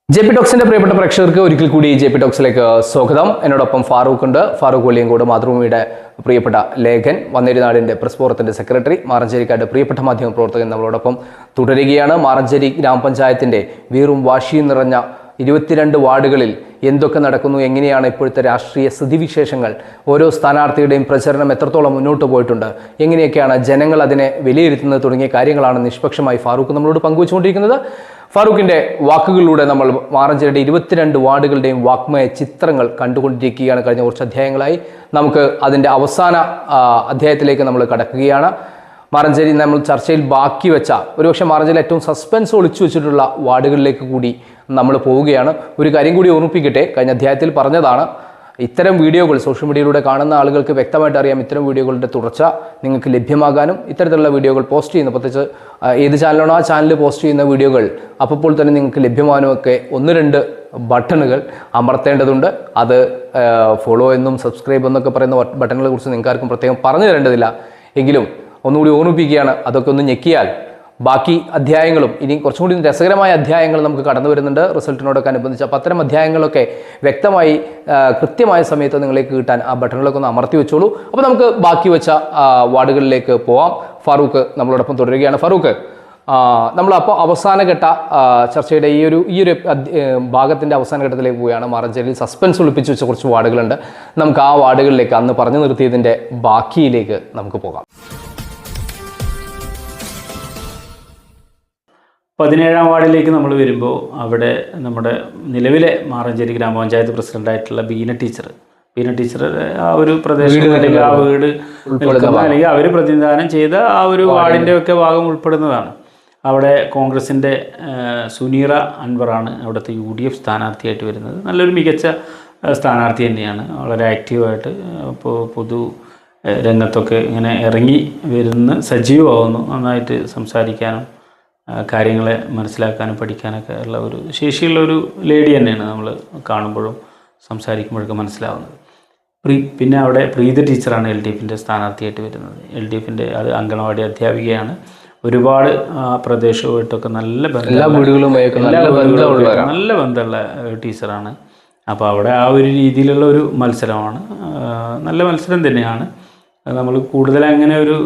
JP ടോക്സിന്റെ പ്രിയപ്പെട്ട പ്രേക്ഷകർക്ക് ഒരിക്കൽ കൂടി JP ടോക്സിലേക്ക് സ്വാഗതം. എന്നോടൊപ്പം ഫാറൂഖ് ഉണ്ട്. ഫാറൂഖ് വെളിയങ്കോട് മാതൃഭൂമിയുടെ പ്രിയപ്പെട്ട ലേഖൻ, വന്നേരിനാടിന്റെ പ്രസ് ഫോറത്തിന്റെ സെക്രട്ടറി, മാറഞ്ചേരിക്കാരുടെ പ്രിയപ്പെട്ട മാധ്യമ പ്രവർത്തകൻ നമ്മളോടൊപ്പം തുടരുകയാണ്. മാറഞ്ചേരി ഗ്രാമപഞ്ചായത്തിന്റെ വീറും വാശിയും നിറഞ്ഞ 22 വാർഡുകളിൽ എന്തൊക്കെ നടക്കുന്നു, എങ്ങനെയാണ് ഇപ്പോഴത്തെ രാഷ്ട്രീയ സ്ഥിതിവിശേഷങ്ങൾ, ഓരോ സ്ഥാനാർത്ഥിയുടെയും പ്രചരണം എത്രത്തോളം മുന്നോട്ട് പോയിട്ടുണ്ട്, എങ്ങനെയൊക്കെയാണ് ജനങ്ങൾ അതിനെ വിലയിരുത്തുന്നത് തുടങ്ങിയ കാര്യങ്ങളാണ് നിഷ്പക്ഷമായി ഫാറൂഖ് നമ്മളോട് പങ്കുവച്ചുകൊണ്ടിരിക്കുന്നത്. ഫാറൂഖിന്റെ വാക്കുകളിലൂടെ നമ്മൾ മാറഞ്ചേരിയുടെ 22 വാർഡുകളുടെയും വാക്മയ ചിത്രങ്ങൾ കണ്ടുകൊണ്ടിരിക്കുകയാണ്. കഴിഞ്ഞ കുറച്ച് അധ്യായങ്ങളായി നമുക്ക് അതിൻ്റെ അവസാന അധ്യായത്തിലേക്ക് നമ്മൾ കടക്കുകയാണ്. മാറഞ്ചേരി നമ്മൾ ചർച്ചയിൽ ബാക്കി വെച്ച, ഒരുപക്ഷെ മാറഞ്ചേരിയിൽ ഏറ്റവും സസ്പെൻസ് ഒളിച്ചു വെച്ചിട്ടുള്ള വാർഡുകളിലേക്ക് കൂടി നമ്മൾ പോവുകയാണ്. ഒരു കാര്യം കൂടി ഓർമ്മിപ്പിക്കട്ടെ, കഴിഞ്ഞ അധ്യായത്തിൽ പറഞ്ഞതാണ്, ഇത്തരം വീഡിയോകൾ സോഷ്യൽ മീഡിയയിലൂടെ കാണുന്ന ആളുകൾക്ക് വ്യക്തമായിട്ട് അറിയാം ഇത്തരം വീഡിയോകളുടെ തുടർച്ച നിങ്ങൾക്ക് ലഭ്യമാകാനും ഇത്തരത്തിലുള്ള വീഡിയോകൾ പോസ്റ്റ് ചെയ്യുന്ന, പ്രത്യേകിച്ച് ഏത് ചാനലാണോ ആ ചാനൽ പോസ്റ്റ് ചെയ്യുന്ന വീഡിയോകൾ അപ്പോൾ തന്നെ നിങ്ങൾക്ക് ലഭ്യമാകാനും ഒക്കെ 1-2 ബട്ടണുകൾ അമർത്തേണ്ടതുണ്ട്. അത് ഫോളോ എന്നും സബ്സ്ക്രൈബ് എന്നൊക്കെ പറയുന്ന ബട്ടണുകളെ കുറിച്ച് നിങ്ങൾക്ക് ആർക്കും പ്രത്യേകം പറഞ്ഞു തരേണ്ടതില്ല. എങ്കിലും ഒന്നുകൂടി ഓർമ്മിപ്പിക്കുകയാണ്, അതൊക്കെ ഒന്ന് ഞെക്കിയാൽ ബാക്കി അധ്യായങ്ങളും ഇനി കുറച്ചും കൂടി രസകരമായ അധ്യായങ്ങൾ നമുക്ക് കടന്നു വരുന്നുണ്ട് റിസൾട്ടിനോടൊക്കെ അനുബന്ധിച്ച്. അപ്പോൾ അത്തരം അധ്യായങ്ങളൊക്കെ വ്യക്തമായി കൃത്യമായ സമയത്ത് നിങ്ങളിലേക്ക് കിട്ടാൻ ആ ബട്ടണുകളൊക്കെ ഒന്ന് അമർത്തി വെച്ചോളൂ. അപ്പോൾ നമുക്ക് ബാക്കി വെച്ച വാർഡുകളിലേക്ക് പോവാം. ഫാറൂഖ് നമ്മളോടൊപ്പം തുടരുകയാണ്. ഫാറൂഖ്, നമ്മളപ്പോൾ അവസാനഘട്ട ചർച്ചയുടെ ഈ ഒരു ഭാഗത്തിൻ്റെ അവസാന ഘട്ടത്തിലേക്ക് പോവുകയാണ്. മാറഞ്ചേരിയിൽ സസ്പെൻസ് ഒളിപ്പിച്ച് വെച്ച കുറച്ച് വാർഡുകളുണ്ട്. നമുക്ക് ആ വാർഡുകളിലേക്ക്, അന്ന് പറഞ്ഞു നിർത്തിയതിൻ്റെ ബാക്കിയിലേക്ക് നമുക്ക് പോകാം. 17-ാം വാർഡിലേക്ക് നമ്മൾ വരുമ്പോൾ അവിടെ നമ്മുടെ നിലവിലെ മാറഞ്ചേരി ഗ്രാമപഞ്ചായത്ത് പ്രസിഡൻ്റായിട്ടുള്ള ബീന ടീച്ചർ ആ ഒരു പ്രദേശം അല്ലെങ്കിൽ ആ വീട് അല്ലെങ്കിൽ അവർ പ്രതിനിധാനം ചെയ്ത ആ ഒരു വാർഡിൻ്റെ ഒക്കെ ഭാഗം ഉൾപ്പെടുന്നതാണ്. അവിടെ കോൺഗ്രസിൻ്റെ സുനീറ അൻവറാണ് അവിടുത്തെ UDF സ്ഥാനാർത്ഥിയായിട്ട് വരുന്നത്. നല്ലൊരു മികച്ച സ്ഥാനാർത്ഥി തന്നെയാണ്. വളരെ ആക്റ്റീവായിട്ട് ഇപ്പോൾ പൊതു രംഗത്തൊക്കെ ഇങ്ങനെ ഇറങ്ങി വരുന്ന സജീവമാകുന്നു. നന്നായിട്ട് സംസാരിക്കാനും കാര്യങ്ങളെ മനസ്സിലാക്കാനും പഠിക്കാനൊക്കെ ഉള്ള ഒരു ശേഷിയുള്ളൊരു ലേഡി തന്നെയാണ് നമ്മൾ കാണുമ്പോഴും സംസാരിക്കുമ്പോഴൊക്കെ മനസ്സിലാവുന്നത്. പിന്നെ അവിടെ പ്രീത ടീച്ചറാണ് LDFിൻ്റെ സ്ഥാനാർത്ഥിയായിട്ട് വരുന്നത്. LDFിൻ്റെ അത് അങ്കണവാടി അധ്യാപികയാണ്. ഒരുപാട് പ്രദേശവുമായിട്ടൊക്കെ നല്ല ബന്ധമുള്ള ടീച്ചറാണ്. അപ്പോൾ അവിടെ ആ ഒരു രീതിയിലുള്ള ഒരു മത്സരമാണ്, നല്ല മത്സരം തന്നെയാണ്. നമ്മൾ കൂടുതൽ അങ്ങനെ ഒരു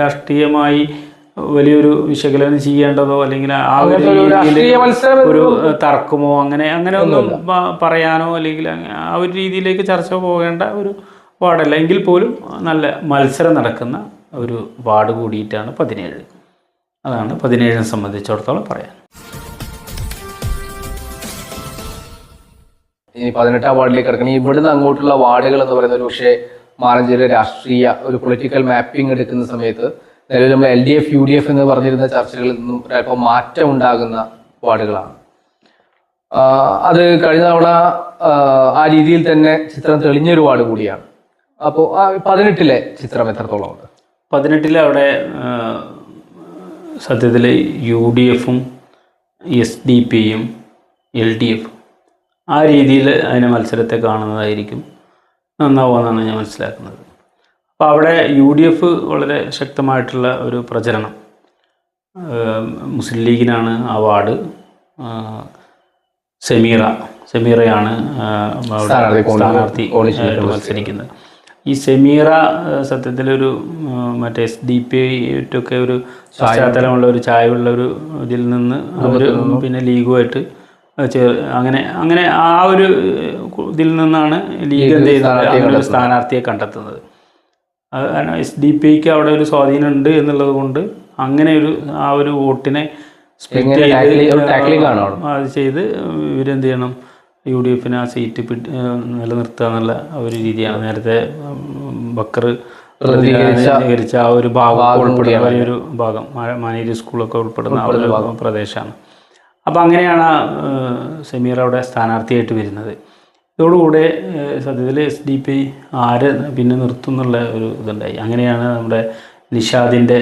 രാഷ്ട്രീയമായി വലിയൊരു വിശകലനം ചെയ്യേണ്ടതോ അല്ലെങ്കിൽ ആ ഒരു ഒരു തർക്കമോ അങ്ങനെ ഒന്നും പറയാനോ അല്ലെങ്കിൽ ആ ഒരു രീതിയിലേക്ക് ചർച്ച പോകേണ്ട ഒരു വാർഡല്ല. എങ്കിൽ പോലും നല്ല മത്സരം നടക്കുന്ന ഒരു വാർഡ് കൂടിയിട്ടാണ് 17. അതാണ് 17 സംബന്ധിച്ചിടത്തോളം പറയാൻ. ഇനി 18-ാം വാർഡിലേക്ക് കിടക്കണം. ഇവിടുന്ന് അങ്ങോട്ടുള്ള വാർഡുകൾ എന്ന് പറയുന്നത് ഒരു പക്ഷേ മാറഞ്ചേരി രാഷ്ട്രീയ ഒരു പൊളിറ്റിക്കൽ മാപ്പിംഗ് എടുക്കുന്ന സമയത്ത് നിലവിൽ നമ്മൾ LDF UDF എന്ന് പറഞ്ഞിരുന്ന ചർച്ചകളിൽ നിന്നും ഒരല്പം മാറ്റം ഉണ്ടാകുന്ന വാർഡുകളാണ്. അത് കഴിഞ്ഞ തവണ ആ രീതിയിൽ തന്നെ ചിത്രം തെളിഞ്ഞൊരു വാർഡ് കൂടിയാണ്. അപ്പോൾ 18-ലെ ചിത്രം എത്രത്തോളം ഉണ്ട്? 18-ൽ അവിടെ സത്യത്തിൽ UDFും SDP-യും LDF ആ രീതിയിൽ അതിനെ മത്സരത്തെ കാണുന്നതായിരിക്കും നന്നാവുമെന്നാണ് ഞാൻ മനസ്സിലാക്കുന്നത്. അപ്പോൾ അവിടെ UDF വളരെ ശക്തമായിട്ടുള്ള ഒരു പ്രചരണം, മുസ്ലിം ലീഗിനാണ് ആ വാർഡ്. സെമീറയാണ് സ്ഥാനാർത്ഥി മത്സരിക്കുന്നത്. ഈ സെമീറ സത്യത്തിലൊരു മറ്റേ SDP-യൊക്കെ ഒരു പശ്ചാത്തലമുള്ള ഒരു ചായവുള്ള ഒരു ഇതിൽ നിന്ന് അവർ പിന്നെ ലീഗുമായിട്ട് അങ്ങനെ ആ ഒരു ഇതിൽ നിന്നാണ് ലീഗ് എന്ത് ചെയ്യുന്നത്, അങ്ങനെ ഒരു സ്ഥാനാർത്ഥിയെ കണ്ടെത്തുന്നത്. കാരണം SDP-ക്ക് അവിടെ ഒരു സ്വാധീനം ഉണ്ട് എന്നുള്ളത് കൊണ്ട് അങ്ങനെ ആ ഒരു വോട്ടിനെ അത് ചെയ്ത് ഇവരെന്ത് ചെയ്യണം, UDFന് ആ സീറ്റ് നിലനിർത്തുക എന്നുള്ള ഒരു രീതിയാണ്. നേരത്തെ ബക്കർ പ്രതികരിച്ച ആ ഒരു ഭാഗം ഉൾപ്പെടുന്ന വലിയൊരു ഭാഗം, മാനേരി സ്കൂളൊക്കെ ഉൾപ്പെടുന്ന ആ ഒരു പ്രദേശമാണ്. അപ്പോൾ അങ്ങനെയാണ് സെമീർ അവിടെ സ്ഥാനാർത്ഥിയായിട്ട് വരുന്നത്. ഇതോടുകൂടെ സത്യത്തിൽ SDP ആര് പിന്നെ നിർത്തും എന്നുള്ള ഒരു ഇതുണ്ടായി. അങ്ങനെയാണ് നമ്മുടെ നിഷാദിൻ്റെ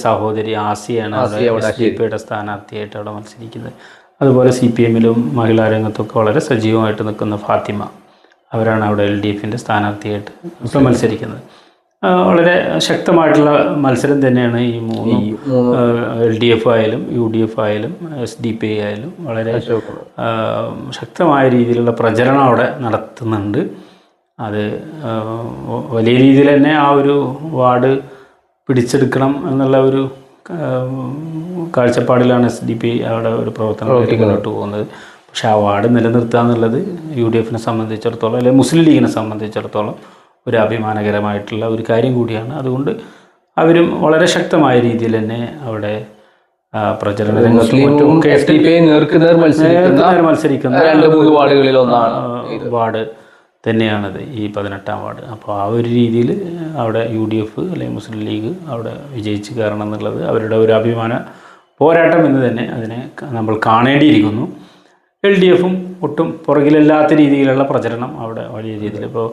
സഹോദരി ആസിയാണ് SDP-യുടെ സ്ഥാനാർത്ഥിയായിട്ട് അവിടെ മത്സരിക്കുന്നത്. അതുപോലെ CPM-ലും മഹിളാ രംഗത്തൊക്കെ വളരെ സജീവമായിട്ട് നിൽക്കുന്ന ഫാത്തിമ, അവരാണ് അവിടെ LDFിൻ്റെ സ്ഥാനാർത്ഥിയായിട്ട് മത്സരിക്കുന്നത്. വളരെ ശക്തമായിട്ടുള്ള മത്സരം തന്നെയാണ് ഈ മൂന്നും. LDF ആയാലും UDF ആയാലും SDP ആയാലും വളരെ ശക്തമായ രീതിയിലുള്ള പ്രചരണം അവിടെ നടത്തുന്നുണ്ട്. അത് വലിയ രീതിയിൽ തന്നെ ആ ഒരു വാർഡ് പിടിച്ചെടുക്കണം എന്നുള്ള ഒരു കാഴ്ചപ്പാടിലാണ് SDP അവിടെ ഒരു പ്രവർത്തനം മുന്നോട്ട് പോകുന്നത്. പക്ഷേ ആ വാർഡ് നിലനിർത്തുക എന്നുള്ളത് UDFനെ സംബന്ധിച്ചിടത്തോളം അല്ലെങ്കിൽ മുസ്ലിം ലീഗിനെ സംബന്ധിച്ചിടത്തോളം ഒരു അഭിമാനകരമായിട്ടുള്ള ഒരു കാര്യം കൂടിയാണ്. അതുകൊണ്ട് അവരും വളരെ ശക്തമായ രീതിയിൽ തന്നെ അവിടെ പ്രചരണ മത്സരിക്കുന്ന വാർഡ് തന്നെയാണത് ഈ 18-ാം വാർഡ്. അപ്പോൾ ആ ഒരു രീതിയിൽ അവിടെ UDF അല്ലെങ്കിൽ മുസ്ലിം ലീഗ് അവിടെ വിജയിച്ച് കയറണം എന്നുള്ളത് അവരുടെ ഒരു അഭിമാന പോരാട്ടം എന്ന് തന്നെ അതിനെ നമ്മൾ കാണേണ്ടിയിരിക്കുന്നു. LDFും ഒട്ടും പുറകിലല്ലാത്ത രീതിയിലുള്ള പ്രചരണം അവിടെ വലിയ രീതിയിൽ ഇപ്പോൾ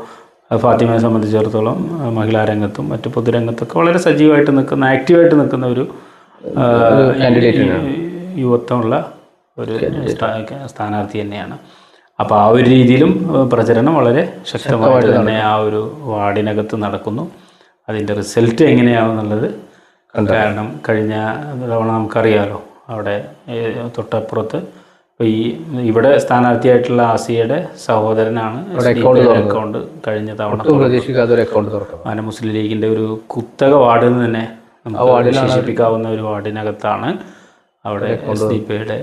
ഫാത്തിമയെ സംബന്ധിച്ചിടത്തോളം മഹിളാ രംഗത്തും മറ്റു പൊതുരംഗത്തൊക്കെ വളരെ സജീവമായിട്ട് നിൽക്കുന്ന ആക്റ്റീവായിട്ട് നിൽക്കുന്ന ഒരു യുവത്വമുള്ള ഒരു സ്ഥാനാർത്ഥി തന്നെയാണ്. അപ്പോൾ ആ ഒരു രീതിയിലും പ്രചരണം വളരെ ശക്തമായിട്ട് തന്നെ ആ ഒരു വാർഡിനകത്ത് നടക്കുന്നു. അതിൻ്റെ റിസൾട്ട് എങ്ങനെയാവുന്നുള്ളത് കാരണം കഴിഞ്ഞ തവണ നമുക്കറിയാമല്ലോ, അവിടെ തൊട്ടപ്പുറത്ത് ഇപ്പോൾ ഇവിടെ സ്ഥാനാർത്ഥിയായിട്ടുള്ള ആസിയയുടെ സഹോദരനാണ് അക്കൗണ്ട് കഴിഞ്ഞ തവണ അങ്ങനെ മുസ്ലിം ലീഗിൻ്റെ ഒരു കുത്തക വാർഡിൽ നിന്ന് തന്നെ നമുക്ക് വിശേഷിപ്പിക്കാവുന്ന ഒരു വാർഡിനകത്താണ് അവിടെ SDP-യുടെ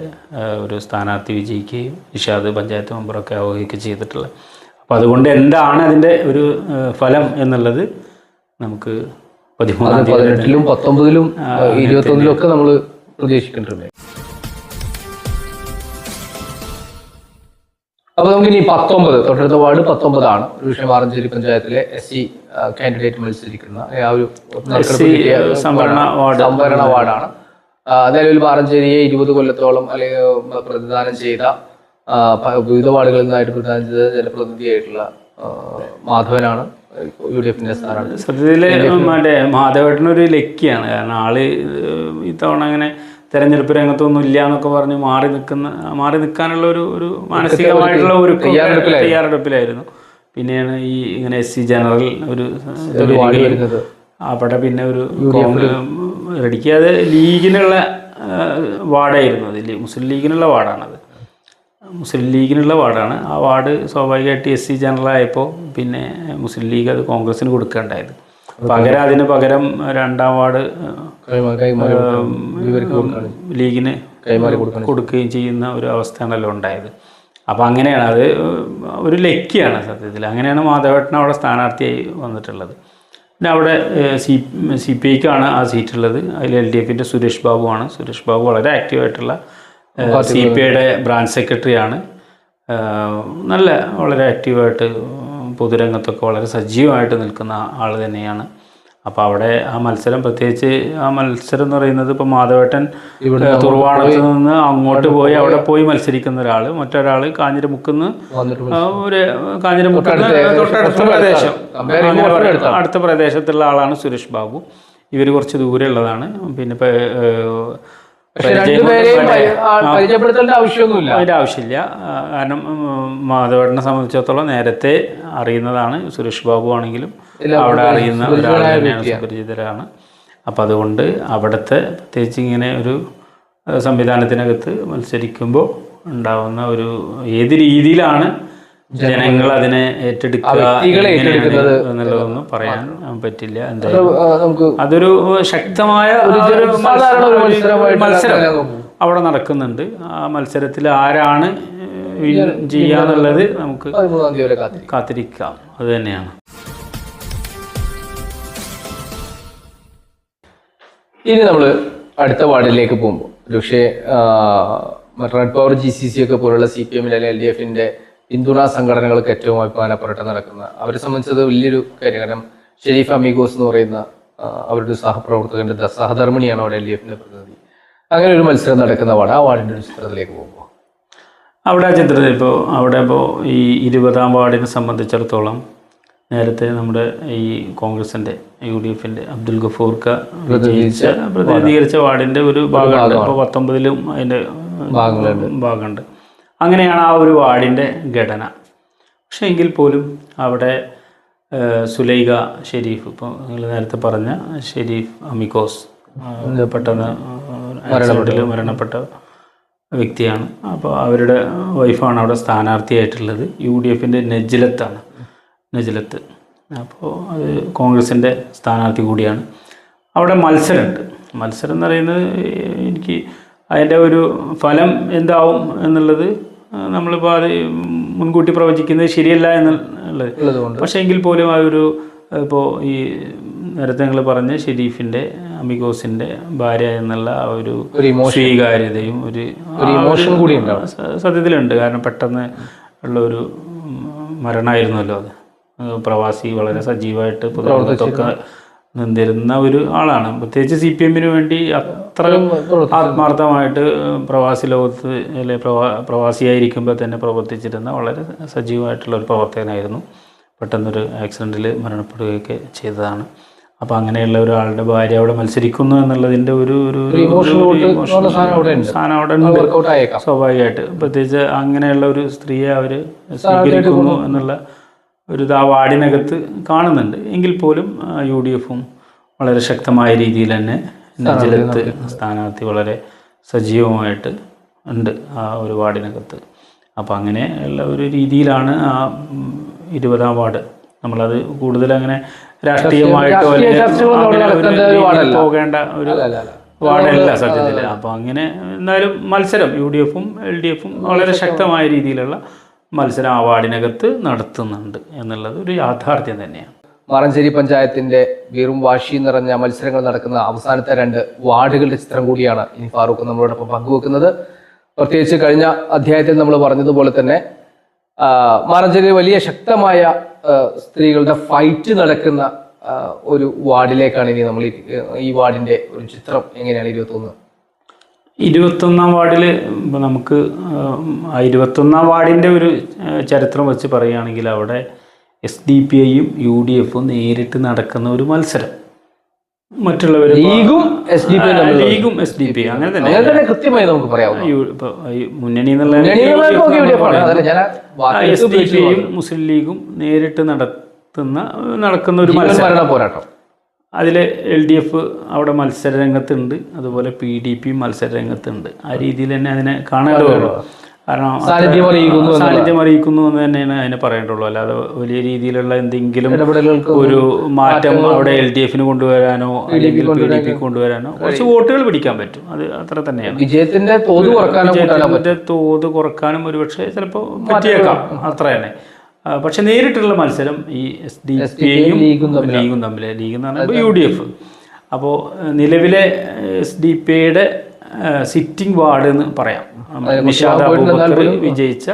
ഒരു സ്ഥാനാർത്ഥി വിജയിക്കുകയും ഇഷാദ് പഞ്ചായത്ത് മെമ്പറൊക്കെ ആവുകയൊക്കെ ചെയ്തിട്ടുള്ളത്. അപ്പോൾ അതുകൊണ്ട് എന്താണ് അതിൻ്റെ ഒരു ഫലം എന്നുള്ളത് നമുക്ക് 18-ലും 19-ലും 21-ലും ഒക്കെ നമ്മൾ പ്രതീക്ഷിക്കുന്നുണ്ട്. അപ്പോൾ നമുക്ക് ഇനി 19 തൊട്ടടുത്ത വാർഡ് 19-ആണ്. ഒരുപക്ഷെ മാറഞ്ചേരി പഞ്ചായത്തിലെ SC കാൻഡിഡേറ്റ് മത്സരിക്കുന്ന ആ ഒരു സംവരണ വാർഡാണ്. നിലവിൽ മാറഞ്ചേരിയെ 20 കൊല്ലത്തോളം അല്ലെങ്കിൽ പ്രതിദാനം ചെയ്ത വിവിധ വാർഡുകളിൽ നിന്നായിട്ട് പ്രതിദാനം ചെയ്ത ജനപ്രതിനിധിയായിട്ടുള്ള മാധവനാണ് UDFന്റെ സ്ഥാനാർത്ഥി. സത്യത്തിൽ മറ്റേ മാധവേട്ടനൊരു ലക്കിയാണ്. കാരണം ആള് ഇത്തവണ അങ്ങനെ തെരഞ്ഞെടുപ്പ് രംഗത്തൊന്നും ഇല്ല എന്നൊക്കെ പറഞ്ഞ് മാറി നിൽക്കാനുള്ള ഒരു മാനസികമായിട്ടുള്ള ഒരു തയ്യാറെടുപ്പിലായിരുന്നു. പിന്നെയാണ് ഈ ഇങ്ങനെ SC ജനറൽ ഒരു അവിടെ പിന്നെ ഒരു റെഡിക്കാതെ ലീഗിനുള്ള വാർഡായിരുന്നു. അതിൽ മുസ്ലിം ലീഗിനുള്ള വാർഡാണത്. മുസ്ലിം ലീഗിനുള്ള വാർഡാണ്. ആ വാർഡ് സ്വാഭാവികമായിട്ട് SC ജനറലായപ്പോൾ പിന്നെ മുസ്ലിം ലീഗ് അത് കോൺഗ്രസിന് കൊടുക്കേണ്ടായത്. അതിന് പകരം 2-ാം വാർഡ് ലീഗിന് കൊടുക്കുകയും ചെയ്യുന്ന ഒരു അവസ്ഥയാണല്ലോ ഉണ്ടായത്. അപ്പോൾ അങ്ങനെയാണ് അത് ഒരു ലക്കിയാണ് സത്യത്തിൽ. അങ്ങനെയാണ് മാധവേട്ടൻ അവിടെ സ്ഥാനാർത്ഥിയായി വന്നിട്ടുള്ളത്. പിന്നെ അവിടെ CPIക്കാണ് ആ സീറ്റുള്ളത്. അതിൽ LDFന്റെ സുരേഷ് ബാബുവാണ്. സുരേഷ് ബാബു വളരെ ആക്റ്റീവായിട്ടുള്ള CPIയുടെ ബ്രാഞ്ച് സെക്രട്ടറിയാണ്. വളരെ ആക്റ്റീവായിട്ട് പൊതുരംഗത്തൊക്കെ വളരെ സജീവമായിട്ട് നിൽക്കുന്ന ആൾ തന്നെയാണ്. അപ്പോൾ അവിടെ ആ മത്സരം പ്രത്യേകിച്ച് ആ മത്സരം എന്ന് പറയുന്നത് ഇപ്പോൾ മാധവേട്ടൻ തുറവാണത്ത് നിന്ന് അങ്ങോട്ട് പോയി അവിടെ പോയി മത്സരിക്കുന്ന ഒരാൾ, മറ്റൊരാൾ കാഞ്ഞിരമുക്കുന്ന് തൊട്ടടുത്ത പ്രദേശം അടുത്ത പ്രദേശത്തുള്ള ആളാണ് സുരേഷ് ബാബു. ഇവർ കുറച്ച് ദൂരെ ഉള്ളതാണ്. പിന്നെ അതിന്റെ ആവശ്യമില്ല. കാരണം മാധവേട്ടനെ സംബന്ധിച്ചിടത്തോളം നേരത്തെ അറിയുന്നതാണ്. സുരേഷ് ബാബു ആണെങ്കിലും അവിടെ അറിയുന്ന ഒരാൾ തന്നെയാണ്, സുപരിചിതരാണ്. അപ്പം അതുകൊണ്ട് അവിടുത്തെ പ്രത്യേകിച്ച് ഇങ്ങനെ ഒരു സംവിധാനത്തിനകത്ത് മത്സരിക്കുമ്പോൾ ഉണ്ടാവുന്ന ഒരു ഏത് രീതിയിലാണ് ജനങ്ങൾ അതിനെ ഏറ്റെടുക്കുക എന്നുള്ളതൊന്നും പറയാൻ പറ്റില്ല. എന്തായാലും അതൊരു ശക്തമായ മത്സരം അവിടെ നടക്കുന്നുണ്ട്. ആ മത്സരത്തിൽ ആരാണ് ചെയ്യാന്നുള്ളത് നമുക്ക് കാത്തിരിക്കാം. അത് തന്നെയാണ്. ഇനി നമ്മൾ അടുത്ത വാർഡിലേക്ക് പോകുമ്പോൾ പക്ഷേ റെഡ് പവർ GCC ഒക്കെ പോലുള്ള CPM അല്ലെങ്കിൽ LDFന്റെ പിന്തുണാ സംഘടനകൾക്ക് ഏറ്റവും അഭിമാനപ്പെട്ട് നടക്കുന്ന അവരെ സംബന്ധിച്ചത് വലിയൊരു കാര്യം. കാരണം ഷെരീഫ് അമീഗോസ് എന്ന് പറയുന്ന അവരുടെ സഹപ്രവർത്തകന്റെ സഹധർമ്മിണിയാണ് അവിടെ LDFന്റെ പ്രതിനിധി. അങ്ങനെ ഒരു മത്സരം നടക്കുന്ന വാർഡ്. ആ വാർഡിന്റെ ഒരു ചിത്രത്തിലേക്ക് പോകുമ്പോൾ അവിടെ ആ ചിത്രത്തിൽ ഇപ്പോൾ ഈ 20-ാം വാർഡിനെ സംബന്ധിച്ചിടത്തോളം നേരത്തെ നമ്മുടെ ഈ കോൺഗ്രസിന്റെ UDFന്റെ അബ്ദുൽ ഗഫൂർക്ക പ്രതിനിധീകരിച്ച വാർഡിന്റെ ഒരു ഭാഗമുണ്ട്. ഇപ്പോൾ 19-ലും അതിന്റെ ഭാഗമുണ്ട്. അങ്ങനെയാണ് ആ ഒരു വാർഡിൻ്റെ ഘടന. പക്ഷേ എങ്കിൽ പോലും അവിടെ സുലൈഖ ഷെരീഫ്, ഇപ്പോൾ നിങ്ങൾ നേരത്തെ പറഞ്ഞ ഷെരീഫ് അമിക്കോസ് പെട്ടെന്ന് ആക്സിഡൻറ്റിൽ മരണപ്പെട്ട വ്യക്തിയാണ്. അപ്പോൾ അവരുടെ വൈഫാണ് അവിടെ സ്ഥാനാർത്ഥിയായിട്ടുള്ളത്. UDFൻ്റെ നജ്ലത്ത്. അപ്പോൾ അത് കോൺഗ്രസിൻ്റെ സ്ഥാനാർത്ഥി കൂടിയാണ്. അവിടെ മത്സരമുണ്ട്. മത്സരം എന്ന് പറയുന്നത് എനിക്ക് അതിൻ്റെ ഒരു ഫലം എന്താവും എന്നുള്ളത് നമ്മളിപ്പോൾ അത് മുൻകൂട്ടി പ്രവചിക്കുന്നത് ശരിയല്ല എന്നുള്ളത്. പക്ഷേ എങ്കിൽ പോലും ആ ഒരു ഇപ്പോൾ ഈ നേരത്തെ നിങ്ങൾ പറഞ്ഞ ഷെരീഫിൻ്റെ അമിഗോസിൻ്റെ ഭാര്യ എന്നുള്ള ആ ഒരു സ്വീകാര്യതയും ഒരു ഇമോഷൻ കൂടി സത്യത്തിലുണ്ട്. കാരണം പെട്ടെന്ന് ഉള്ള ഒരു മരണമായിരുന്നല്ലോ അത്. പ്രവാസി വളരെ സജീവമായിട്ട് പൊതുരംഗത്തൊക്കെ നിന്നിരുന്ന ഒരു ആളാണ്. പ്രത്യേകിച്ച് CPM-ന് വേണ്ടി അത്ര ആത്മാർത്ഥമായിട്ട് പ്രവാസി ലോകത്ത് അല്ലെ പ്രവാസിയായിരിക്കുമ്പോൾ തന്നെ പ്രവർത്തിച്ചിരുന്ന വളരെ സജീവമായിട്ടുള്ള ഒരു പ്രവർത്തകനായിരുന്നു. പെട്ടെന്നൊരു ആക്സിഡൻറ്റിൽ മരണപ്പെടുകയൊക്കെ ചെയ്തതാണ്. അപ്പോൾ അങ്ങനെയുള്ള ഒരാളുടെ ഭാര്യ അവിടെ മത്സരിക്കുന്നു എന്നുള്ളതിൻ്റെ ഒരു സാധനം അവിടെ ഉണ്ട് സ്വാഭാവികമായിട്ട്. പ്രത്യേകിച്ച് അങ്ങനെയുള്ള ഒരു സ്ത്രീയെ അവർ സ്വീകരിക്കുന്നു എന്നുള്ള ഒരു ആ വാർഡിനകത്ത് കാണുന്നുണ്ട്. എങ്കിൽ പോലും UDF-ഉം വളരെ ശക്തമായ രീതിയിൽ തന്നെ നജ്ലത്ത് സ്ഥാനാർത്ഥി വളരെ സജീവമായിട്ട് ഉണ്ട് ആ ഒരു വാർഡിനകത്ത്. അപ്പോൾ അങ്ങനെ ഉള്ള ഒരു രീതിയിലാണ് ആ 20-ാം വാർഡ്. നമ്മളത് കൂടുതൽ അങ്ങനെ രാഷ്ട്രീയമായിട്ടോ പോകേണ്ട ഒരു വാർഡല്ല സത്യത്തിൽ. അപ്പോൾ അങ്ങനെ എന്നാലും മത്സരം UDF-ഉം LDF-ഉം വളരെ ശക്തമായ രീതിയിലുള്ള മത്സരം ആ വാർഡിനകത്ത് നടത്തുന്നുണ്ട് എന്നുള്ളത് ഒരു യാഥാർത്ഥ്യം തന്നെയാണ്. മാറഞ്ചേരി പഞ്ചായത്തിന്റെ വീറും വാശി നിറഞ്ഞ മത്സരങ്ങൾ നടക്കുന്ന അവസാനത്തെ 2 വാർഡുകളുടെ ചിത്രം കൂടിയാണ് ഇനി ഫാറൂഖ് നമ്മളോടൊപ്പം പങ്കുവെക്കുന്നത്. പ്രത്യേകിച്ച് കഴിഞ്ഞ അധ്യായത്തിൽ നമ്മൾ പറഞ്ഞതുപോലെ തന്നെ മാറഞ്ചേരി വലിയ ശക്തമായ സ്ത്രീകളുടെ ഫൈറ്റ് നടക്കുന്ന ഒരു വാർഡിലേക്കാണ് ഇനി നമ്മൾ ഈ വാർഡിന്റെ ഒരു ചിത്രം എങ്ങനെയാണ് 21-ാം വാർഡിൽ ഇപ്പോൾ നമുക്ക് 21-ാം വാർഡിൻ്റെ ഒരു ചരിത്രം വെച്ച് പറയുകയാണെങ്കിൽ അവിടെ SDPI-യും UDF-ഉം നേരിട്ട് നടക്കുന്ന ഒരു മത്സരം. മറ്റുള്ളവർ ലീഗും SDPI അങ്ങനെ തന്നെ കൃത്യമായി നമുക്ക് പറയാം. മുന്നണി എന്നുള്ള SDPI-യും മുസ്ലിം ലീഗും നേരിട്ട് നടക്കുന്ന ഒരു പോരാട്ടം. അതിൽ LDF അവിടെ മത്സരരംഗത്തുണ്ട്, അതുപോലെ PDP മത്സരരംഗത്തുണ്ട്. ആ രീതിയിൽ തന്നെ അതിനെ കാണേണ്ടതുള്ളൂ. കാരണം സാന്നിധ്യം അറിയിക്കുന്നു എന്ന് തന്നെയാണ് അതിനെ പറയേണ്ടുള്ളൂ. അല്ലാതെ വലിയ രീതിയിലുള്ള എന്തെങ്കിലും ഒരു മാറ്റം അവിടെ LDF-ന് കൊണ്ടുവരാനോ അല്ലെങ്കിൽ PDP കൊണ്ടുവരാനോ കുറച്ച് വോട്ടുകൾ പിടിക്കാൻ പറ്റും. അത് അത്ര തന്നെയാണ്. വിജയത്തിന്റെ തോത് കുറക്കാനും ഒരുപക്ഷെ ചിലപ്പോൾ പറ്റിയേക്കാം, അത്രയാണ്. പക്ഷെ നേരിട്ടുള്ള മത്സരം ഈ SDPI-യും ലീഗും തമ്മിൽ. ലീഗ് എന്ന് പറയുമ്പോൾ UDF. അപ്പോൾ നിലവിലെ SDPI-യുടെ സിറ്റിംഗ് വാർഡ് എന്ന് പറയാം. നിഷാദ് അബൂബക്കർ വിജയിച്ച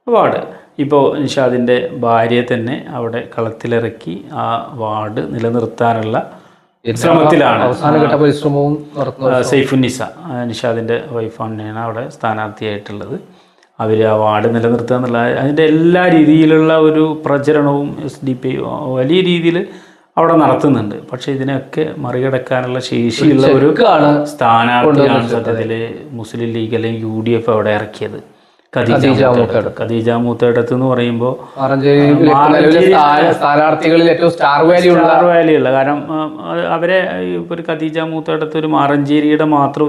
വാർഡ്. ഇപ്പോൾ നിഷാദിൻ്റെ ഭാര്യയെ തന്നെ അവിടെ കളത്തിലിറക്കി ആ വാർഡ് നിലനിർത്താനുള്ള ശ്രമത്തിലാണ്. സൈഫുന്നിസ നിഷാദിൻ്റെ വൈഫാണ് അവിടെ സ്ഥാനാർത്ഥിയായിട്ടുള്ളത്. അവർ ആ വാർഡ് നിലനിർത്തുക എന്നുള്ള അതിൻ്റെ എല്ലാ രീതിയിലുള്ള ഒരു പ്രചരണവും SDPI വലിയ രീതിയിൽ അവിടെ നടത്തുന്നുണ്ട്. പക്ഷേ ഇതിനൊക്കെ മറികടക്കാനുള്ള ശേഷിയുള്ള ഒരു സ്ഥാനാർത്ഥിയാണ് സത്യത്തിൽ മുസ്ലിം ലീഗ് അല്ലെങ്കിൽ UDF അവിടെ ഇറക്കിയത്. ഖദീജ മൂത്തേടത്ത് എന്ന് പറയുമ്പോൾ സ്ഥാനാർത്ഥികളിൽ ഏറ്റവും സ്റ്റാർ വാല്യൂ ഉള്ള, കാരണം അവരെ ഇപ്പോൾ ഒരു ഖദീജ മൂത്തേടത്ത് ഒരു മാറഞ്ചേരിയുടെ മാത്രം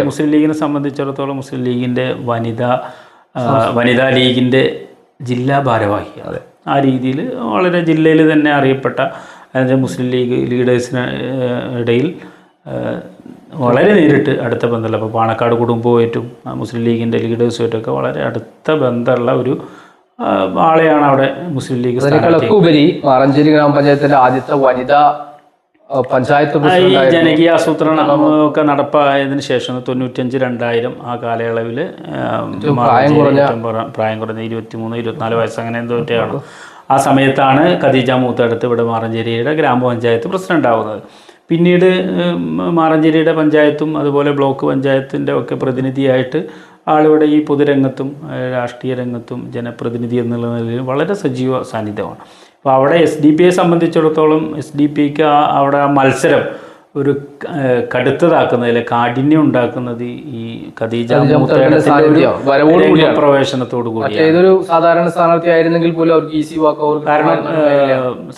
മുസ്ലിം ലീഗിനെ സംബന്ധിച്ചിടത്തോളം മുസ്ലിം ലീഗിൻ്റെ വനിതാ ലീഗിൻ്റെ ജില്ലാ ഭാരവാഹിയാണ്. ആ രീതിയിൽ വളരെ ജില്ലയിൽ തന്നെ അറിയപ്പെട്ട മുസ്ലിം ലീഗ് ലീഡേഴ്സിന് ഇടയിൽ വളരെ നേരിട്ട് അടുത്ത ബന്ധമുള്ള, ഇപ്പോൾ പാണക്കാട് കുടുംബവുമായിട്ടും മുസ്ലിം ലീഗിൻ്റെ ലീഡേഴ്സുമായിട്ടൊക്കെ വളരെ അടുത്ത ബന്ധമുള്ള ഒരു ആളെയാണ് അവിടെ മുസ്ലിം ലീഗ് ഉപരി മാറഞ്ചേരി ഗ്രാമപഞ്ചായത്തിൻ്റെ ആദ്യത്തെ വനിതാ പഞ്ചായത്ത്. ഈ ജനകീയ ആസൂത്രണം ഒക്കെ നടപ്പായതിനു ശേഷം 95-2000 ആ കാലയളവിൽ പ്രായം കുറഞ്ഞ 23-24 വയസ്സ് അങ്ങനെ എന്തോറ്റാണ്. ആ സമയത്താണ് ഖദീജ മൂത്തേടത്ത് ഇവിടെ മാറഞ്ചേരിയുടെ ഗ്രാമപഞ്ചായത്ത് പ്രസിഡന്റ് ആവുന്നത്. പിന്നീട് മാറഞ്ചേരിയുടെ പഞ്ചായത്തും അതുപോലെ ബ്ലോക്ക് പഞ്ചായത്തിൻ്റെ ഒക്കെ പ്രതിനിധിയായിട്ട് ആളിവിടെ ഈ പൊതുരംഗത്തും രാഷ്ട്രീയ രംഗത്തും ജനപ്രതിനിധി എന്നുള്ള നിലയിൽ വളരെ സജീവ സാന്നിധ്യമാണ്. അപ്പോൾ അവിടെ SDPI സംബന്ധിച്ചിടത്തോളം SDPIക്ക് അവിടെ ആ മത്സരം ഒരു കടുത്തതാക്കുന്നതിൽ കാഠിന്യം ഉണ്ടാക്കുന്നത് ഈ ഖദീജ മൂത്തേടത്തിന്റെ പ്രവേശനത്തോടു കൂടി. ഏതൊരു സാധാരണ സ്ഥാനാർത്ഥി ആയിരുന്നെങ്കിൽ പോലും അവർക്ക് ഈസി വാക്ക്. കാരണം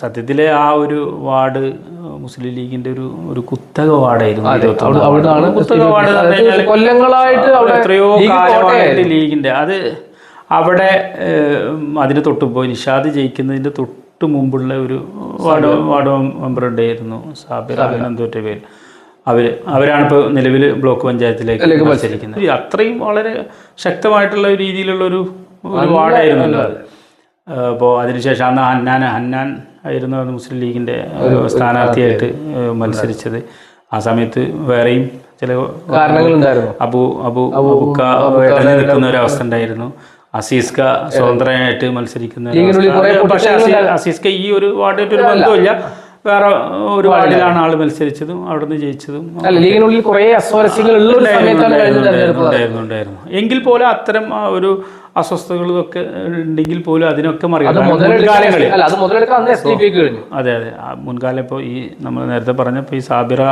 സത്യത്തിലെ ആ ഒരു വാർഡ് മുസ്ലിം ലീഗിന്റെ ഒരു കുത്തക വാർഡായിരുന്നു. കുത്തക വാർഡ് കൊല്ലങ്ങളായിട്ട് എത്രയോ കാലമായിട്ട് ലീഗിന്റെ അത് അവിടെ അതിന് തൊട്ടുപോയി നിഷാദ് ജയിക്കുന്നതിന്റെ തൊട്ട് മുമ്പുള്ള ഒരു വാർഡ് മെമ്പർ ഉണ്ടായിരുന്നു, സാബിർ എന്തോറ്റ പേര്. അവരാണ് ഇപ്പോൾ നിലവിൽ ബ്ലോക്ക് പഞ്ചായത്തിലേക്ക് മത്സരിക്കുന്നത്. അത്രയും വളരെ ശക്തമായിട്ടുള്ള രീതിയിലുള്ള ഒരു വാർഡായിരുന്നല്ലോ അത്. അപ്പോൾ അതിനുശേഷം അന്ന് ഹന്നാൻ ആയിരുന്നു മുസ്ലിം ലീഗിൻ്റെ സ്ഥാനാർത്ഥിയായിട്ട് മത്സരിച്ചത്. ആ സമയത്ത് വേറെയും ചില കാരണങ്ങളുണ്ടായിരുന്നു. അബുക്ക നിൽക്കുന്ന ഒരു അവസ്ഥ ഉണ്ടായിരുന്നു. അസീസ്ക സ്വതന്ത്രമായിട്ട് മത്സരിക്കുന്ന, പക്ഷേ അസീസ്ക ഈ ഒരു വാർഡായിട്ട് ഒരു ബന്ധമില്ല, വേറെ ഒരു വാർഡിലാണ് ആള് മത്സരിച്ചതും അവിടുന്ന് ജയിച്ചതും. ലീഗിനുള്ളിൽ കുറേ അസ്വാരസ്യങ്ങൾ ഉണ്ടായിരുന്നു. എങ്കിൽ പോലും അത്തരം ഒരു അസ്വസ്ഥതകളൊക്കെ ഉണ്ടെങ്കിൽ പോലും അതിനൊക്കെ അതെ മുൻകാലം ഇപ്പോൾ ഈ നമ്മൾ നേരത്തെ പറഞ്ഞപ്പോൾ ഈ സാബിറ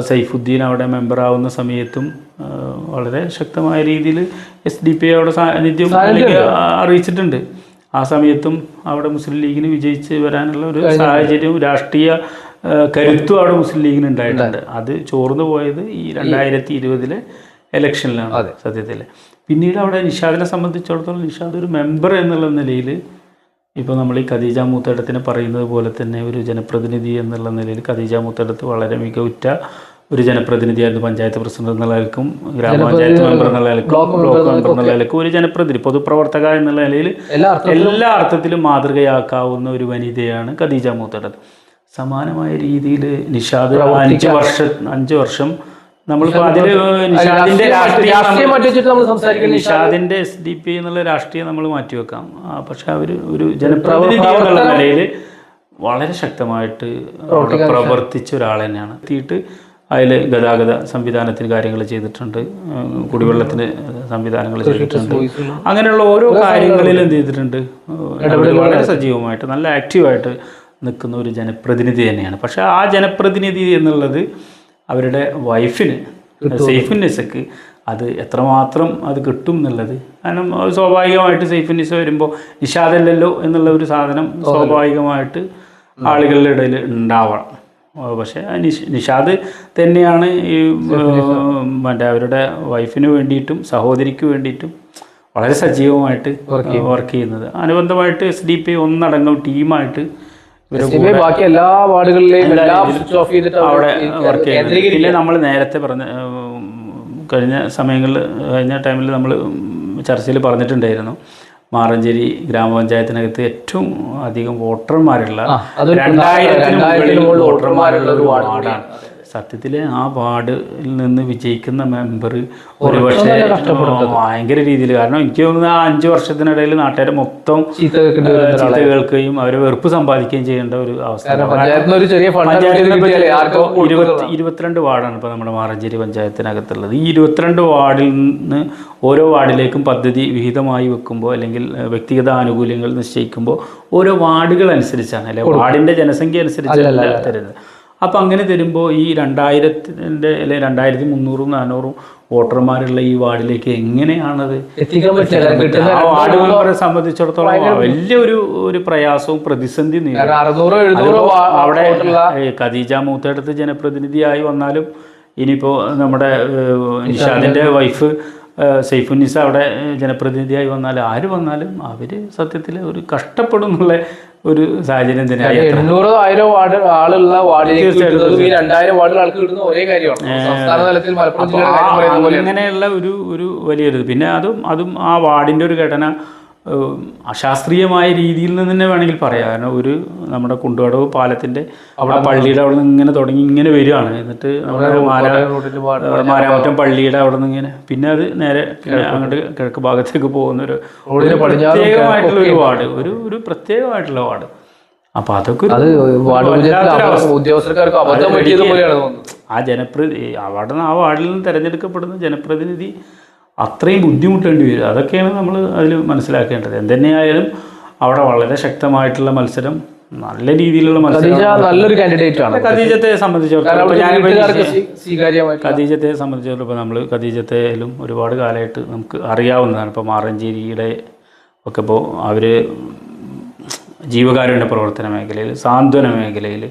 സൈഫുദ്ദീൻ അവിടെ മെമ്പറാവുന്ന സമയത്തും വളരെ ശക്തമായ രീതിയിൽ SDP അവിടെ സാന്നിധ്യം അറിയിച്ചിട്ടുണ്ട്. ആ സമയത്തും അവിടെ മുസ്ലിം ലീഗിന് വിജയിച്ച് വരാനുള്ള ഒരു സാഹചര്യവും രാഷ്ട്രീയ കരുത്തും അവിടെ മുസ്ലിം ലീഗിന് ഉണ്ടായിട്ടുണ്ട്. അത് ചോർന്നു പോയത് ഈ 2020 ഇലക്ഷനിലാണ് സത്യത്തിൽ. പിന്നീട് അവിടെ നിഷാദിനെ സംബന്ധിച്ചിടത്തോളം നിഷാദ് ഒരു മെമ്പർ എന്നുള്ള നിലയിൽ ഇപ്പോൾ നമ്മൾ ഈ ഖദീജ മൂത്തേടത്തിനെ പറയുന്നത് പോലെ തന്നെ ഒരു ജനപ്രതിനിധി എന്നുള്ള നിലയിൽ ഖദീജ മൂത്തേടത്ത് വളരെ മികവുറ്റ ഒരു ജനപ്രതിനിധിയായിരുന്നു. പഞ്ചായത്ത് പ്രസിഡന്റ് എന്നുള്ള നിലക്കും ഗ്രാമപഞ്ചായത്ത് മെമ്പർ എന്നുള്ള നിലക്കും ബ്ലോക്ക് മെമ്പർ എന്നുള്ള നിലക്കും ഒരു ജനപ്രതിനിധി പൊതുപ്രവർത്തക എന്നുള്ള നിലയിൽ എല്ലാ അർത്ഥത്തിലും മാതൃകയാക്കാവുന്ന ഒരു വനിതയാണ് ഖദീജ മൂത്തേടത്ത്. സമാനമായ രീതിയിൽ നിഷാദ് 5 വർഷം നമ്മളിപ്പോൾ അതിൽ നിഷാദിന്റെ SDP എന്നുള്ള രാഷ്ട്രീയം നമ്മൾ മാറ്റിവെക്കാം. പക്ഷെ അവർ ഒരു ജനപ്രതിനിധി എന്നുള്ള നിലയിൽ വളരെ ശക്തമായിട്ട് പ്രവർത്തിച്ച ഒരാൾ തന്നെയാണ്. എത്തിയിട്ട് അതിൽ ഗതാഗത സംവിധാനത്തിന് കാര്യങ്ങൾ ചെയ്തിട്ടുണ്ട്, കുടിവെള്ളത്തിന് സംവിധാനങ്ങൾ ചെയ്തിട്ടുണ്ട്. അങ്ങനെയുള്ള ഓരോ കാര്യങ്ങളിലും എന്ത് ചെയ്തിട്ടുണ്ട്, വളരെ സജീവമായിട്ട് നല്ല ആക്റ്റീവായിട്ട് നിൽക്കുന്ന ഒരു ജനപ്രതിനിധി തന്നെയാണ്. പക്ഷേ ആ ജനപ്രതിനിധി എന്നുള്ളത് അവരുടെ വൈഫിന് സൈഫുന്നിസക്ക് അത് എത്രമാത്രം അത് കിട്ടും എന്നുള്ളത്, കാരണം സ്വാഭാവികമായിട്ട് സൈഫുന്നിസ വരുമ്പോൾ നിഷാദല്ലല്ലോ എന്നുള്ള ഒരു സാധനം സ്വാഭാവികമായിട്ട് ആളുകളുടെ ഇടയിൽ ഉണ്ടാവണം. പക്ഷേ നിഷാദ് തന്നെയാണ് ഈ മറ്റേ അവരുടെ വൈഫിന് വേണ്ടിയിട്ടും സഹോദരിക്ക് വേണ്ടിയിട്ടും വളരെ സജീവമായിട്ട് വർക്ക് ചെയ്യുന്നത്. അനുബന്ധമായിട്ട് SDP ഒന്നടങ്കം ടീമായിട്ട് ബാക്കി എല്ലാ വാർഡുകളിലെയും അവിടെ വർക്ക് ചെയ്യുന്നത്. പിന്നെ നമ്മൾ നേരത്തെ കഴിഞ്ഞ ടൈമിൽ നമ്മൾ ചർച്ചയിൽ പറഞ്ഞിട്ടുണ്ടായിരുന്നു, മാറഞ്ചേരി ഗ്രാമപഞ്ചായത്തിനകത്ത് ഏറ്റവും അധികം വോട്ടർമാരുള്ള 2000 വോട്ടർമാരുള്ള ഒരു വാർഡാണ്. സത്യത്തിൽ ആ വാർഡിൽ നിന്ന് വിജയിക്കുന്ന മെമ്പർ ഒരുപക്ഷെ ഭയങ്കര രീതിയിൽ, കാരണം എനിക്ക് തോന്നുന്നത് ആ 5 വർഷത്തിനിടയിൽ നാട്ടുകാരെ മൊത്തം ചീത്ത കേൾക്കുകയും അവരെ വെറുപ്പ് സമ്പാദിക്കുകയും ചെയ്യേണ്ട ഒരു അവസ്ഥ. 22 വാർഡാണ് ഇപ്പോൾ നമ്മുടെ മാറഞ്ചേരി പഞ്ചായത്തിനകത്തുള്ളത്. ഈ 22 വാർഡിൽ നിന്ന് ഓരോ വാർഡിലേക്കും പദ്ധതി വിഹിതമായി വെക്കുമ്പോൾ അല്ലെങ്കിൽ വ്യക്തിഗത ആനുകൂല്യങ്ങൾ നിശ്ചയിക്കുമ്പോൾ ഓരോ വാർഡുകൾ അനുസരിച്ചാണ്, അല്ലെ വാർഡിൻ്റെ ജനസംഖ്യ അനുസരിച്ചല്ല തരുന്നത്. അപ്പം അങ്ങനെ തരുമ്പോൾ ഈ 2000 അല്ലെ 2300-400 വോട്ടർമാരുള്ള ഈ വാർഡിലേക്ക് എങ്ങനെയാണത് എത്തിക്കാൻ പറ്റുക? ആ വാർഡ് മെമ്പറെ സംബന്ധിച്ചിടത്തോളം വലിയ ഒരു പ്രയാസവും പ്രതിസന്ധി അവിടെ ഖദീജ മൂത്തേടത്ത് ജനപ്രതിനിധിയായി വന്നാലും ഇനിയിപ്പോൾ നമ്മുടെ നിഷാദിൻ്റെ വൈഫ് സൈഫുന്നിസ അവിടെ ജനപ്രതിനിധിയായി വന്നാലും ആര് വന്നാലും അവർ സത്യത്തിൽ ഒരു കഷ്ടപ്പെടും എന്നുള്ള ഒരു സാഹചര്യം തന്നെയാണ്. 800-1000 വാർഡ് ആളുള്ള വാർഡിലേക്ക് 2000 വാർഡിൽ ആൾക്ക് കിട്ടുന്ന ഒരേ കാര്യമാണ്. അങ്ങനെയുള്ള ഒരു വലിയൊരു പിന്നെ അതും ആ വാർഡിൻ്റെ ഒരു ഘടന അശാസ്ത്രീയമായ രീതിയിൽ നിന്ന് തന്നെ വേണമെങ്കിൽ പറയാം. കാരണം നമ്മുടെ കുണ്ടുകടവ് പാലത്തിൻ്റെ അവിടെ പള്ളിയുടെ അവിടെ നിന്ന് ഇങ്ങനെ തുടങ്ങി ഇങ്ങനെ വരികയാണ്. എന്നിട്ട് നമ്മുടെ മാരാമറ്റം പള്ളിയുടെ അവിടെ നിന്ന് ഇങ്ങനെ പിന്നെ അത് നേരെ അങ്ങോട്ട് കിഴക്ക് ഭാഗത്തേക്ക് പോകുന്ന ഒരു പ്രത്യേകമായിട്ടുള്ള ഒരു വാർഡ്, ഒരു പ്രത്യേകമായിട്ടുള്ള വാർഡ്. അപ്പം അതൊക്കെ ആ വാർഡിൽ നിന്ന് തിരഞ്ഞെടുക്കപ്പെടുന്ന ജനപ്രതിനിധി അത്രയും ബുദ്ധിമുട്ടേണ്ടി വരും. അതൊക്കെയാണ് നമ്മൾ അതിൽ മനസ്സിലാക്കേണ്ടത്. എന്തുതന്നെയായാലും അവിടെ വളരെ ശക്തമായിട്ടുള്ള മത്സരം നല്ല രീതിയിലുള്ള ഖദീജ മത്സരം. നല്ലൊരു കാൻഡിഡേറ്റ് ആണ്. ഖദീജത്തെ സംബന്ധിച്ചിടത്തോളം സ്വീകാര്യമായിട്ട് ഖദീജത്തെ സംബന്ധിച്ചിടത്തോളം ഇപ്പോൾ നമ്മൾ ഖദീജത്തേലും ഒരുപാട് കാലമായിട്ട് നമുക്ക് അറിയാവുന്നതാണ്. ഇപ്പോൾ മാറഞ്ചേരിയുടെ ഒക്കെ ഇപ്പോൾ അവർ ജീവകാരുണ്യ പ്രവർത്തന മേഖലയിൽ, സാന്ത്വന മേഖലയിൽ,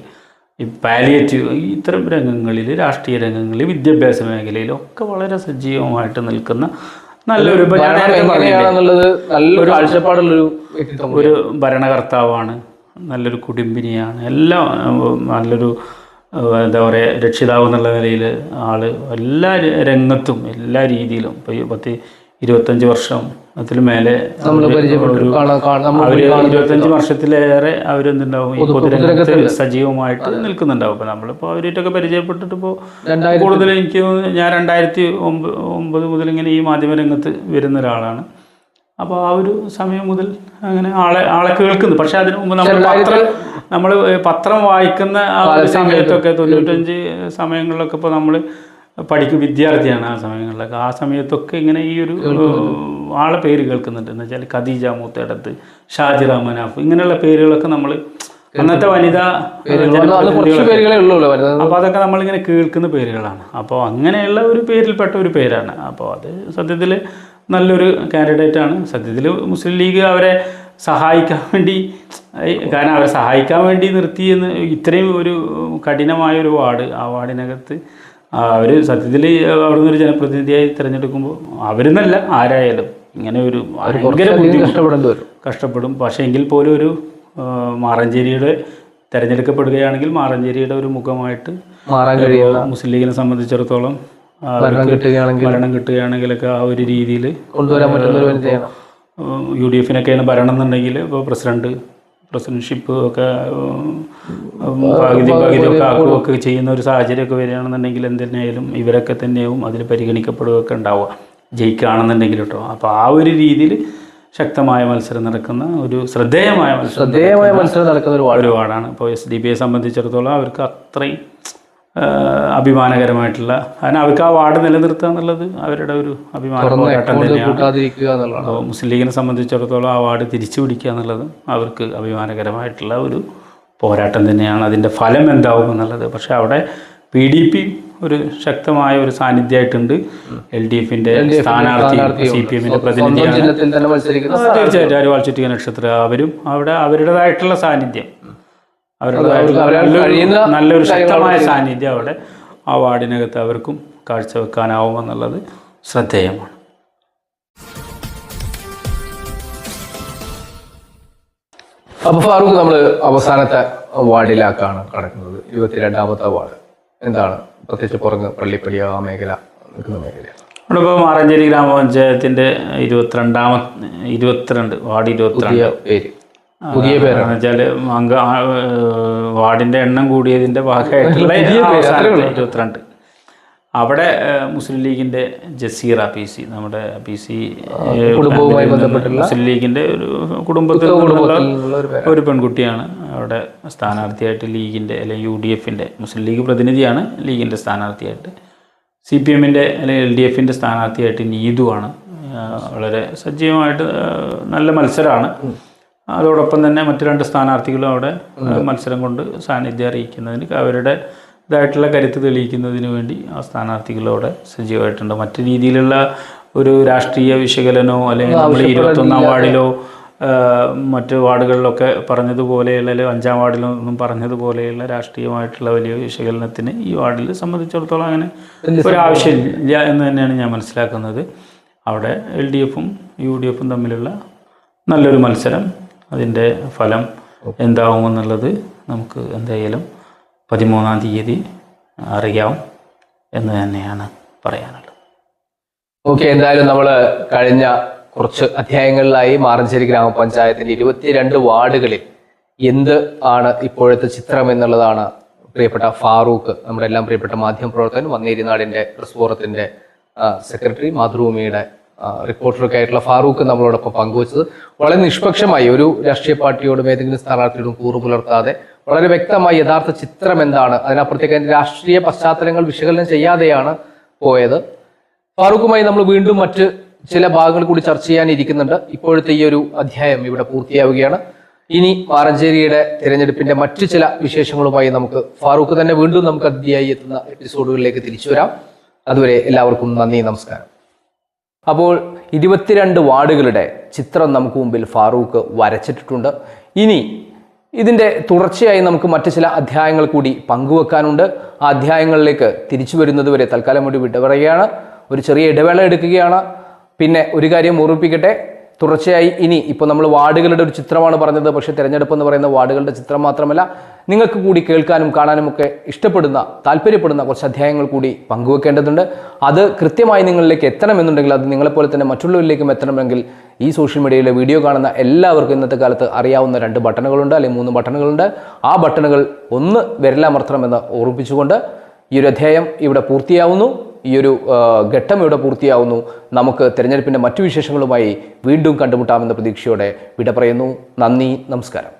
ഈ പാലിയേറ്റീവ് ഇത്തരം രംഗങ്ങളിൽ, രാഷ്ട്രീയ രംഗങ്ങളിൽ, വിദ്യാഭ്യാസ മേഖലയിലൊക്കെ വളരെ സജീവമായിട്ട് നിൽക്കുന്ന നല്ലൊരു നല്ലൊരു കാഴ്ചപ്പാടുള്ളൊരു വ്യക്തിത്വം, ഒരു ഭരണകർത്താവാണ്, നല്ലൊരു കുടുംബിനിയാണ്, എല്ലാം നല്ലൊരു എന്താ പറയുക രക്ഷിതാവ് എന്നുള്ള നിലയിൽ ആൾ എല്ലാ രംഗത്തും എല്ലാ രീതിയിലും ഇപ്പോൾ 25 വർഷം അതിൽ മേലെ നമ്മൾ പരിചയപ്പെട്ടു. 25 വർഷത്തിലേറെ അവരെന്തുണ്ടാവും ഈ പൊതുരംഗത്ത് സജീവമായിട്ട് നിൽക്കുന്നുണ്ടാവും. അപ്പോൾ നമ്മളിപ്പോൾ അവരായിട്ടൊക്കെ പരിചയപ്പെട്ടിട്ട് ഇപ്പോൾ കൂടുതൽ എനിക്ക് ഞാൻ 2009 മുതൽ ഇങ്ങനെ ഈ മാധ്യമരംഗത്ത് വരുന്ന ഒരാളാണ്. അപ്പോൾ ആ ഒരു സമയം മുതൽ അങ്ങനെ ആളെ കേൾക്കുന്നു. പക്ഷെ അതിന് മുമ്പ് നമ്മൾ പത്രം വായിക്കുന്ന ആ ഒരു സമയത്തൊക്കെ 95 സമയങ്ങളിലൊക്കെ ഇപ്പോൾ നമ്മൾ വിദ്യാർത്ഥിയാണ് ആ സമയങ്ങളിലൊക്കെ. ആ സമയത്തൊക്കെ ഇങ്ങനെ ഈ ഒരു ആളെ പേര് കേൾക്കുന്നുണ്ട്. എന്ന് വെച്ചാൽ ഖദീജ മൂത്തേടത്ത്, ഷാജിറ മനാഫ്, ഇങ്ങനെയുള്ള പേരുകളൊക്കെ നമ്മൾ അന്നത്തെ വനിതാ അപ്പോൾ അതൊക്കെ നമ്മളിങ്ങനെ കേൾക്കുന്ന പേരുകളാണ്. അപ്പോൾ അങ്ങനെയുള്ള ഒരു പേരിൽപ്പെട്ട ഒരു പേരാണ്. അപ്പോൾ അത് സത്യത്തിൽ നല്ലൊരു കാൻഡിഡേറ്റാണ്. സത്യത്തിൽ മുസ്ലിം ലീഗ് അവരെ സഹായിക്കാൻ വേണ്ടി, കാരണം അവരെ സഹായിക്കാൻ വേണ്ടി നിർത്തിയെന്ന് ഇത്രയും ഒരു കഠിനമായൊരു വാർഡ്, ആ വാർഡിനകത്ത് അവർ സത്യത്തിൽ അവിടെ നിന്നൊരു ജനപ്രതിനിധിയായി തിരഞ്ഞെടുക്കുമ്പോൾ അവരെന്നല്ല ആരായാലും ഇങ്ങനെ ഒരു ഭയങ്കര കഷ്ടപ്പെടും. പക്ഷേ എങ്കിൽ പോലും ഒരു മാറഞ്ചേരിയുടെ തിരഞ്ഞെടുക്കപ്പെടുകയാണെങ്കിൽ മാറഞ്ചേരിയുടെ ഒരു മുഖമായിട്ട് മുസ്ലിം ലീഗിനെ സംബന്ധിച്ചിടത്തോളം ഭരണം കിട്ടുകയാണെങ്കിലൊക്കെ ആ ഒരു രീതിയിൽ കൊണ്ടുവരാൻ പറ്റുന്ന UDF-നൊക്കെയാണ് ഭരണം എന്നുണ്ടെങ്കിൽ ഇപ്പോൾ പ്രസിഡൻഷിപ്പ് ഒക്കെ പകുതിയൊക്കെ ആക്കുകയൊക്കെ ചെയ്യുന്ന ഒരു സാഹചര്യമൊക്കെ വരികയാണെന്നുണ്ടെങ്കിൽ എന്തിനായാലും ഇവരൊക്കെ തന്നെയും അതിൽ പരിഗണിക്കപ്പെടുകയൊക്കെ ഉണ്ടാവുക ജയിക്കുകയാണെന്നുണ്ടെങ്കിൽ കേട്ടോ. അപ്പോൾ ആ ഒരു രീതിയിൽ ശക്തമായ മത്സരം നടക്കുന്ന ഒരു ശ്രദ്ധേയമായ മത്സരം നടക്കുന്ന ഒരു വാർഡാണ്. ഇപ്പോൾ SDP-യെ സംബന്ധിച്ചിടത്തോളം അവർക്ക് അത്രയും അഭിമാനകരമായിട്ടുള്ള, കാരണം അവർക്ക് ആ വാർഡ് നിലനിർത്തുക എന്നുള്ളത് അവരുടെ ഒരു അഭിമാന പോരാട്ടം തന്നെയാണ്. അപ്പോൾ മുസ്ലിം ലീഗിനെ സംബന്ധിച്ചിടത്തോളം ആ വാർഡ് തിരിച്ചു പിടിക്കുക എന്നുള്ളത് അവർക്ക് അഭിമാനകരമായിട്ടുള്ള ഒരു പോരാട്ടം തന്നെയാണ്. അതിൻ്റെ ഫലം എന്താവും എന്നുള്ളത്. പക്ഷേ അവിടെ PDP ഒരു ശക്തമായ ഒരു സാന്നിധ്യമായിട്ടുണ്ട്. LDF-ന്റെ സ്ഥാനാർത്ഥി CPM-ന്റെ പ്രതിനിധിയാണ്. തീർച്ചയായിട്ടും അരിവാൾ ചുറ്റിക നക്ഷത്രം അവരും അവിടെ അവരുടേതായിട്ടുള്ള സാന്നിധ്യം, നല്ലൊരു ശക്തമായ സാന്നിധ്യം അവിടെ ആ വാർഡിനകത്ത് അവർക്കും കാഴ്ചവെക്കാനാവുമെന്നുള്ളത് ശ്രദ്ധേയമാണ്. അപ്പോൾ ഫാറൂഖ്, നമ്മൾ അവസാനത്തെ വാർഡിലേക്കാണ് കടക്കുന്നത്. 22ാമത്തെ വാർഡ്. എന്താണ് പ്രത്യേകിച്ച് പുറങ്ങ് പള്ളിപ്പടിയ ആ മേഖല നിൽക്കുന്ന മേഖലയാണ്. നമ്മളിപ്പോൾ മാറഞ്ചേരി ഗ്രാമപഞ്ചായത്തിൻ്റെ 22 വാർഡ് 22 പുതിയ പേരാണ് വെച്ചാൽ വാർഡിൻ്റെ എണ്ണം കൂടിയതിൻ്റെ ഭാഗമായിട്ടുള്ള 22. അവിടെ മുസ്ലിം ലീഗിൻ്റെ ജസീറ PC, നമ്മുടെ PC കുടുംബവുമായി ബന്ധപ്പെട്ടുള്ള മുസ്ലിം ലീഗിൻ്റെ ഒരു കുടുംബത്തിൽ ഒരു പെൺകുട്ടിയാണ് അവിടെ സ്ഥാനാർത്ഥിയായിട്ട് ലീഗിൻ്റെ അല്ലെങ്കിൽ UDF-ന്റെ, മുസ്ലിം ലീഗ് പ്രതിനിധിയാണ് ലീഗിൻ്റെ സ്ഥാനാർത്ഥിയായിട്ട്. CPM-ന്റെ അല്ലെങ്കിൽ LDF-ന്റെ സ്ഥാനാർത്ഥിയായിട്ട് നീതുവാണ്. വളരെ സജീവമായിട്ട് നല്ല മത്സരമാണ്. അതോടൊപ്പം തന്നെ മറ്റു 2 സ്ഥാനാർത്ഥികളും അവിടെ മത്സരം കൊണ്ട് സാന്നിധ്യം അറിയിക്കുന്നതിന് അവരുടേതായിട്ടുള്ള കരുത്ത് തെളിയിക്കുന്നതിന് വേണ്ടി ആ സ്ഥാനാർത്ഥികളോടെ സജീവമായിട്ടുണ്ട്. മറ്റു രീതിയിലുള്ള ഒരു രാഷ്ട്രീയ വിശകലനോ അല്ലെങ്കിൽ നമ്മൾ 21ാം വാർഡിലോ മറ്റ് വാർഡുകളിലൊക്കെ പറഞ്ഞതുപോലെയുള്ള, അല്ലെങ്കിൽ 5ാം വാർഡിലൊന്നും പറഞ്ഞതുപോലെയുള്ള രാഷ്ട്രീയമായിട്ടുള്ള വലിയ വിശകലനത്തിന് ഈ വാർഡിൽ സംബന്ധിച്ചിടത്തോളം അങ്ങനെ ഒരാവശ്യമില്ല എന്ന് തന്നെയാണ് ഞാൻ മനസ്സിലാക്കുന്നത്. അവിടെ LDF-ഉം UDF-ഉം തമ്മിലുള്ള നല്ലൊരു മത്സരം, അതിൻ്റെ ഫലം എന്താവുമെന്നുള്ളത് നമുക്ക് എന്തായാലും 13ാം തീയതി അറിയാം എന്ന് തന്നെയാണ് പറയാനുള്ളത്. ഓക്കെ, എന്തായാലും നമ്മൾ കഴിഞ്ഞ കുറച്ച് അധ്യായങ്ങളിലായി മാറഞ്ചേരി ഗ്രാമപഞ്ചായത്തിൻ്റെ 22 വാർഡുകളിൽ എന്ത് ആണ് ഇപ്പോഴത്തെ ചിത്രം എന്നുള്ളതാണ് പ്രിയപ്പെട്ട ഫാറൂഖ്, നമ്മുടെ എല്ലാം പ്രിയപ്പെട്ട മാധ്യമപ്രവർത്തകൻ, വന്നേരിനാടിൻ്റെ പ്രസ് ഫോറത്തിൻ്റെ സെക്രട്ടറി, മാതൃഭൂമിയുടെ റിപ്പോർട്ടറൊക്കെ ആയിട്ടുള്ള ഫാറൂഖ് നമ്മളോടൊപ്പം പങ്കുവച്ചത്. വളരെ നിഷ്പക്ഷമായി ഒരു രാഷ്ട്രീയ പാർട്ടിയോടും ഏതെങ്കിലും സ്ഥാനാർത്ഥിയോടും കൂറു പുലർത്താതെ വളരെ വ്യക്തമായി യഥാർത്ഥ ചിത്രം എന്താണ്, അതിനപ്പുറത്തേക്ക് അതിൻ്റെ രാഷ്ട്രീയ പശ്ചാത്തലങ്ങൾ വിശകലനം ചെയ്യാതെയാണ് പോയത്. ഫാറൂഖുമായി നമ്മൾ വീണ്ടും മറ്റ് ചില ഭാഗങ്ങൾ കൂടി ചർച്ച ചെയ്യാനിരിക്കുന്നുണ്ട്. ഇപ്പോഴത്തെ ഈ ഒരു അധ്യായം ഇവിടെ പൂർത്തിയാവുകയാണ്. ഇനി മാറഞ്ചേരിയുടെ തിരഞ്ഞെടുപ്പിന്റെ മറ്റു ചില വിശേഷങ്ങളുമായി നമുക്ക് ഫാറൂഖ് തന്നെ വീണ്ടും നമുക്ക് അതിഥിയായി എത്തുന്ന എപ്പിസോഡുകളിലേക്ക് തിരിച്ചു വരാം. അതുവരെ എല്ലാവർക്കും നന്ദി, നമസ്കാരം. അപ്പോൾ 22 വാർഡുകളുടെ ചിത്രം നമുക്ക് മുമ്പിൽ ഫാറൂഖ് വരച്ചിട്ടിട്ടുണ്ട്. ഇനി ഇതിൻ്റെ തുടർച്ചയായി നമുക്ക് മറ്റു ചില അധ്യായങ്ങൾ കൂടി പങ്കുവെക്കാനുണ്ട്. ആ അധ്യായങ്ങളിലേക്ക് തിരിച്ചു വരുന്നതുവരെ തൽക്കാലം ഒരു വിട പറയുകയാണ്, ഒരു ചെറിയ ഇടവേള എടുക്കുകയാണ്. പിന്നെ ഒരു കാര്യം ഓർമ്മിപ്പിക്കട്ടെ, തുടർച്ചയായി ഇനി ഇപ്പോൾ നമ്മൾ വാർഡുകളുടെ ഒരു ചിത്രമാണ് പറഞ്ഞത്, പക്ഷേ തിരഞ്ഞെടുപ്പ് എന്ന് പറയുന്ന വാർഡുകളുടെ ചിത്രം മാത്രമല്ല, നിങ്ങൾക്ക് കൂടി കേൾക്കാനും കാണാനും ഒക്കെ ഇഷ്ടപ്പെടുന്ന, താല്പര്യപ്പെടുന്ന കുറച്ച് അധ്യായങ്ങൾ കൂടി പങ്കുവെക്കേണ്ടതുണ്ട്. അത് കൃത്യമായി നിങ്ങളിലേക്ക് എത്തണമെന്നുണ്ടെങ്കിൽ, അത് നിങ്ങളെപ്പോലെ തന്നെ മറ്റുള്ളവരിലേക്കും എത്തണമെങ്കിൽ ഈ സോഷ്യൽ മീഡിയയിലെ വീഡിയോ കാണുന്ന എല്ലാവർക്കും ഇന്നത്തെ കാലത്ത് അറിയാവുന്ന 2 ബട്ടണുകളുണ്ട്, അല്ലെങ്കിൽ 3 ബട്ടണുകളുണ്ട്. ആ ബട്ടണുകൾ ഒന്ന് വിരലമർത്തണമെന്ന് ഓർമ്മിപ്പിച്ചുകൊണ്ട് ഈ ഒരു അധ്യായം ഇവിടെ പൂർത്തിയാവുന്നു. ഈ ഒരു ഘട്ടം ഇവിടെ പൂർത്തിയാവുന്നു. നമുക്ക് തിരഞ്ഞെടുപ്പിൻ്റെ മറ്റു വിശേഷങ്ങളുമായി വീണ്ടും കണ്ടുമുട്ടാമെന്ന പ്രതീക്ഷയോടെ വിട പറയുന്നു. നന്ദി, നമസ്കാരം.